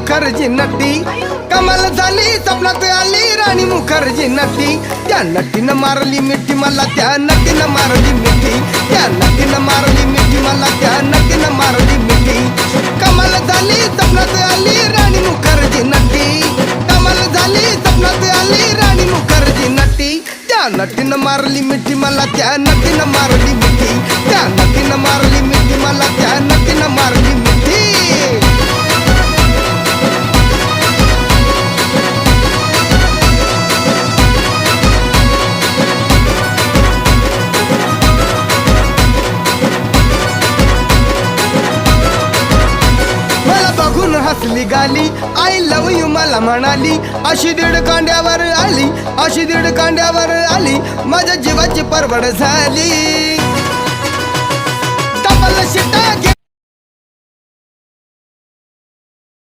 मुखर्जी नटी कमाल झाली स्वप्नात आली राणी मुखर्जी नटी त्या नटीनं मारली मिठी मला त्या नटीनं मारली मिठी त्या नटीनं मारली मिठी मला त्या नटीनं मारली मिठी कमाल झाली स्वप्नात आली राणी मुखर्जी नटी कमाल झाली स्वप्नात आली राणी मुखर्जी नटी त्या नटीनं मारली मिठी मला त्या नटीनं मारली मिठी त्या नटीनं मारली मिठी मला त्या नटीनं मारली मिठी हसली गाली आय लव यू मला म्हणाली अशी दीड कांड्यावर आली अशी दीड कांड्यावर आली माझ्या जीवाची परवड झाली डबल शिटा